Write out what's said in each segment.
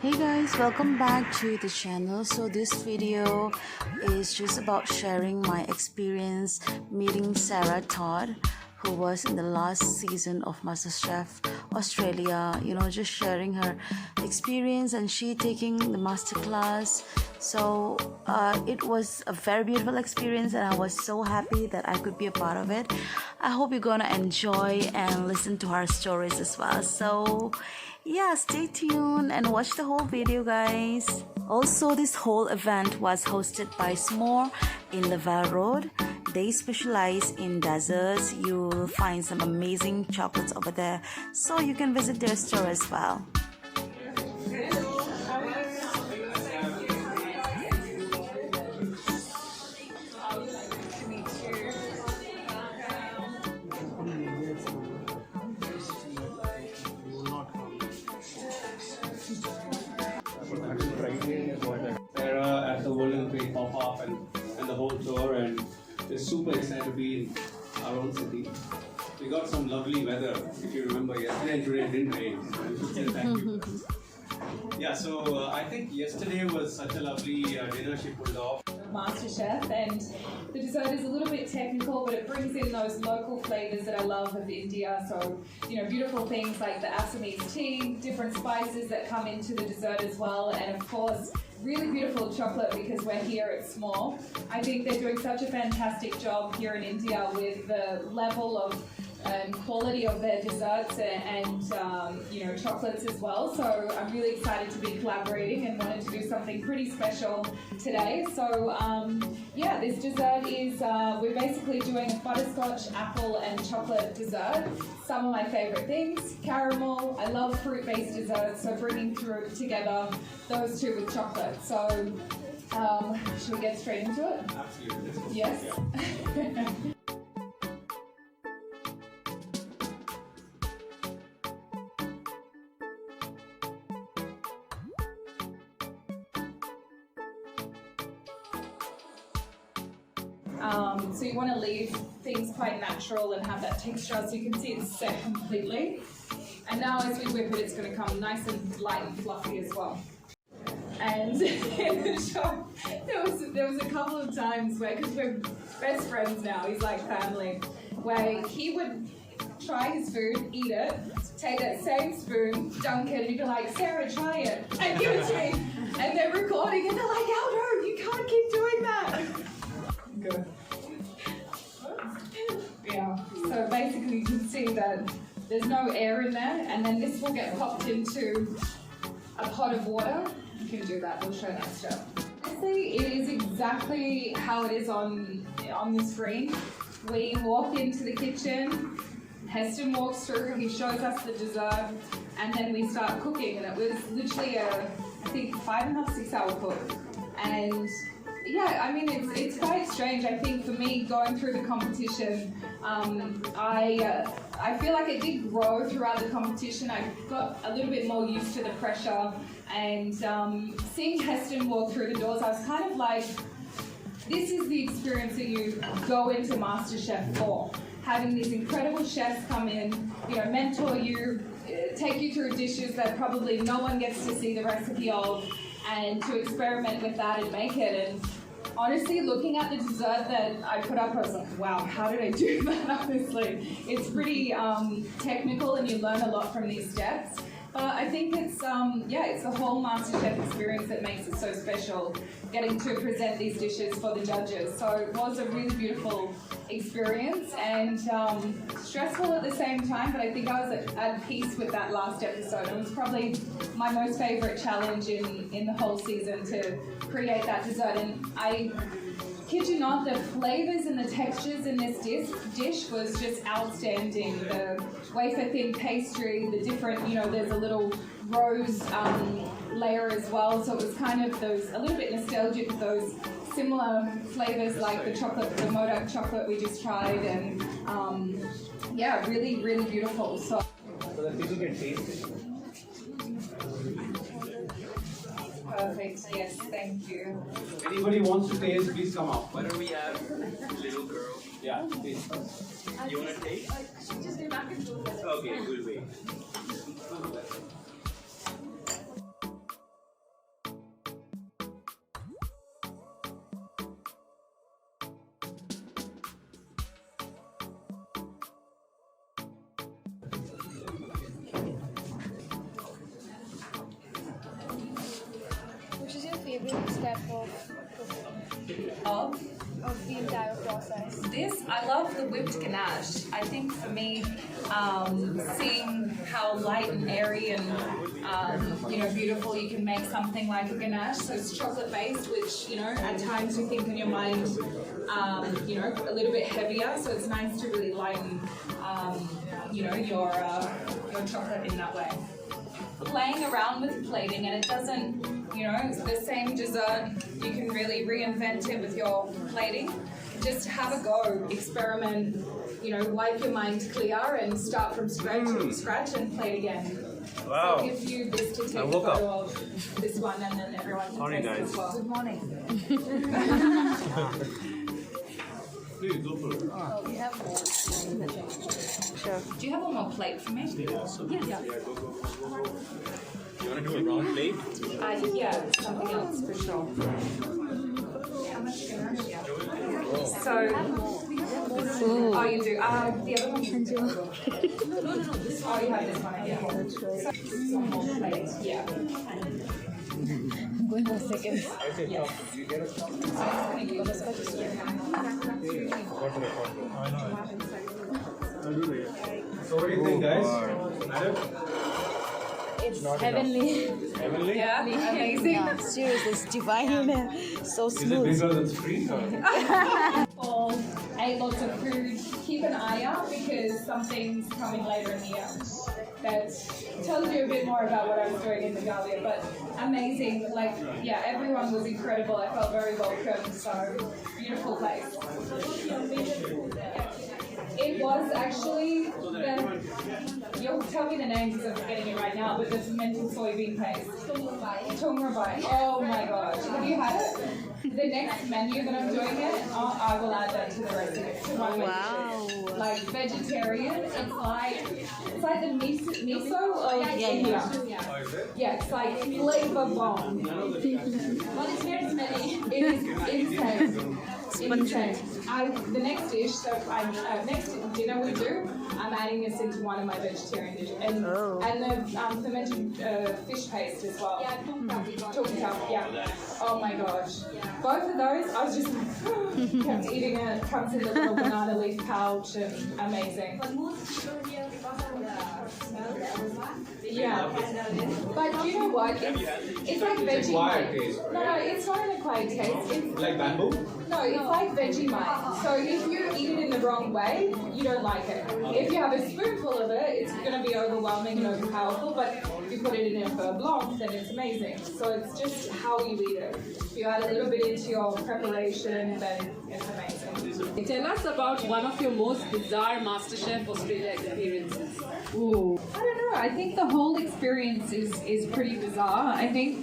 Hey guys, welcome back to the channel. So this video is just about sharing my experience meeting Sarah Todd, who was in the last season of MasterChef Australia. Just sharing her experience and she taking the masterclass. So it was a very beautiful experience and I was so happy that I could be a part of it. I hope you're gonna enjoy and listen to her stories as well. So yeah, stay tuned and watch the whole video, guys. Also, this whole event was hosted by S'more in Laval Road. They specialize in desserts. You'll find some amazing chocolates over there, so you can visit their store as well. Sarah at the Golden Crate pop-up and the whole tour, and we're super excited to be in our own city. We got some lovely weather, if you remember. Yesterday and today it didn't rain. So we should say thank you. Yeah, so I think yesterday was such a lovely dinner she pulled off. MasterChef, and the dessert is a little bit technical, but it brings in those local flavors that I love of India. So, beautiful things like the Assamese tea, different spices that come into the dessert as well, and of course, really beautiful chocolate because we're here at S'more. I think they're doing such a fantastic job here in India with the level of quality of their desserts and chocolates as well. So I'm really excited to be collaborating and wanted to do something pretty special today. So this dessert is we're basically doing a butterscotch, apple and chocolate dessert. Some of my favorite things: caramel. I love fruit-based desserts, so bringing together those two with chocolate. So should we get straight into it? Absolutely. Yes. Yeah. So you want to leave things quite natural and have that texture, so you can see it's set completely. And now as we whip it, it's going to come nice and light and fluffy as well. And in the shop, there was a couple of times where, because we're best friends now, he's like family, where he would try his food, eat it, take that same spoon, dunk it, and he'd be like, "Sarah, try it," and give it to me. And they're recording, and they're like, "Aldo, you can't keep doing that." Good. Yeah, so basically you can see that there's no air in there, and then this will get popped into a pot of water. You can do that, we'll show that step. Honestly, it is exactly how it is on the screen. We walk into the kitchen, Heston walks through, he shows us the dessert, and then we start cooking, and it was literally I think 5.5, 6 hour cook. And yeah, I mean, it's quite strange. I think for me, going through the competition, I feel like it did grow throughout the competition. I got a little bit more used to the pressure, and seeing Heston walk through the doors, I was kind of like, this is the experience that you go into MasterChef for. Having these incredible chefs come in, mentor you, take you through dishes that probably no one gets to see the recipe of, and to experiment with that and make it. And honestly, looking at the dessert that I put up, I was like, wow, how did I do that? Honestly, it's pretty technical, and you learn a lot from these steps. But I think it's the whole MasterChef experience that makes it so special, getting to present these dishes for the judges. So it was a really beautiful experience and stressful at the same time, but I think I was at peace with that last episode. It was probably my most favorite challenge in the whole season, to create that dessert. And I kid you not, the flavors and the textures in this dish was just outstanding. The wafer thin pastry, the different, there's a little rose layer as well, so it was kind of a little bit nostalgic of those similar flavors like the chocolate, the Modak chocolate we just tried, and really, really beautiful. So that people can taste it. Perfect, yes, thank you. Anybody wants to taste, please come up. Why don't we have little girl? Yeah, please. You want to taste? Just do back and forth. Okay, we'll wait. step of the entire process? This, I love the whipped ganache. I think for me, seeing how light and airy and beautiful you can make something like a ganache. So it's chocolate based, which at times you think in your mind, a little bit heavier. So it's nice to really lighten, your chocolate in that way. Playing around with plating, and it doesn't, it's the same dessert. You can really reinvent it with your plating. Just have a go, experiment, wipe your mind clear and start from scratch and play it again. Wow. So I'll give you this to take a photo of this one, and then everyone can Sorry, taste it guys. as well. Good morning. Please go for it. Oh, we have more. Sure. Do you have one more plate for me? Yeah, Yeah. You want to do a round plate? Yeah, something else for sure. How much ganache? Yeah. So, oh, you do. The other one. No. This one. Oh, you have this one. Yeah. So, one more plate. Yeah. I'm going for seconds. Yes. So what do you think, guys? Madam? It's heavenly. Heavenly? Yeah. Amazing. Yeah, seriously, it's divine. So Is it smooth. because it's free? Or ate lots of food. Keep an eye out because something's coming later in the year that tells you a bit more about what I was doing in the Galia. But amazing, everyone was incredible. I felt very welcome. So beautiful place. It was actually you'll tell me the name because I'm forgetting it right now, but the fermented soybean paste. Tongrabai. Oh my gosh. Have you had it? The next menu that I'm doing I will add that to the recipe. To my menu. Like vegetarian. It's like the miso of India. Yeah, it's like flavor bomb. It is insane. Insane. The next dish, next dinner we do, I'm adding this into one of my vegetarian dishes, and the fermented fish paste as well. Yeah, Oh my gosh, both of those, I was just kept eating it. Comes in the little banana leaf pouch, and amazing. Yeah, but you know what? It's like Vegemite. No, it's not an acquired taste. It's Like bamboo? no, it's like Vegemite. So if you eat it in the wrong way, you don't like it. If you have a spoonful of it, it's going to be overwhelming and overpowerful. But if you put it in a beurre blanc, then it's amazing. So it's just how you eat it. If you add a little bit into your preparation, then it's amazing. Tell us about one of your most bizarre MasterChef Australia experiences. Ooh. I don't know. I think the whole experience is pretty bizarre. I think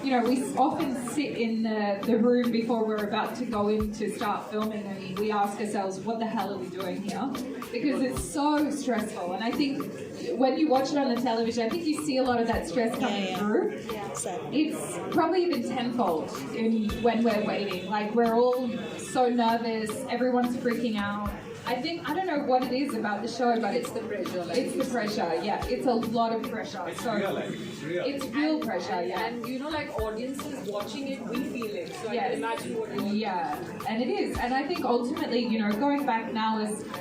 we often sit in the room before we're about to go in to start filming and we ask ourselves, what the hell are we doing here? Because it's so stressful. And I think when you watch it on the television, I think you see a lot of that stress coming through. It's probably even tenfold when we're waiting. Like we're all so nervous, everyone's freaking out. I don't know what it is about the show, but it's the pressure. It's the pressure, yeah. It's a lot of pressure. It's real. It's real pressure, yeah. And audiences watching it, we feel it. So I Yes. can imagine what you Yeah, and it is. And I think ultimately, going back now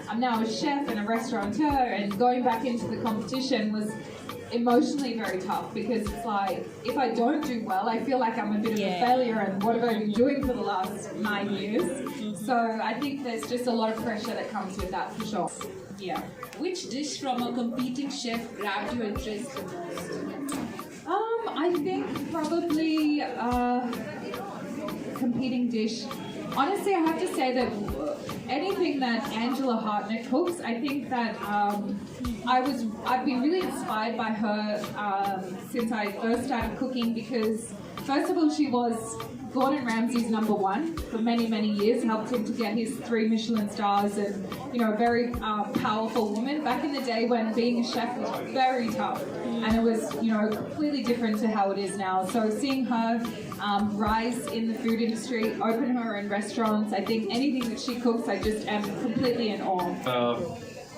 I'm now a chef and a restaurateur, and going back into the competition was emotionally very tough because it's like, if I don't do well, I feel like I'm a bit of a failure, and what have I been doing for the last 9 years? So I think there's just a lot of pressure that comes with that for sure. Yeah. Which dish from a competing chef grabbed your interest the most? I think probably competing dish. Honestly, I have to say that anything that Angela Hartnett cooks, I think that I've been really inspired by her since I first started cooking because, first of all, she was Gordon Ramsay's #1 for many, many years, helped him to get his 3 Michelin stars, and a very powerful woman back in the day when being a chef was very tough, and it was completely different to how it is now. So seeing her rise in the food industry, open her own restaurants, I think anything that she cooks, I just am completely in awe.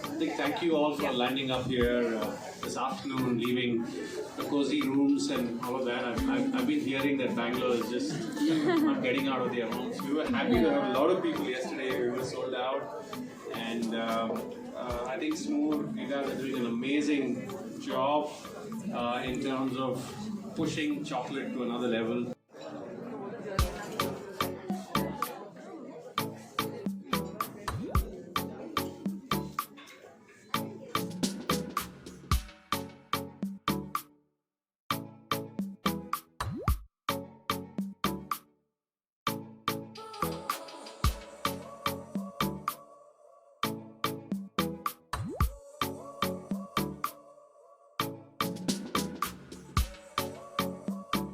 I think thank you all for lining up here. this afternoon, leaving the cozy rooms and all of that. I've been hearing that Bangalore is just not getting out of their homes. We were happy to have a lot of people yesterday. We were sold out, and I think Smoor, you guys are doing an amazing job in terms of pushing chocolate to another level.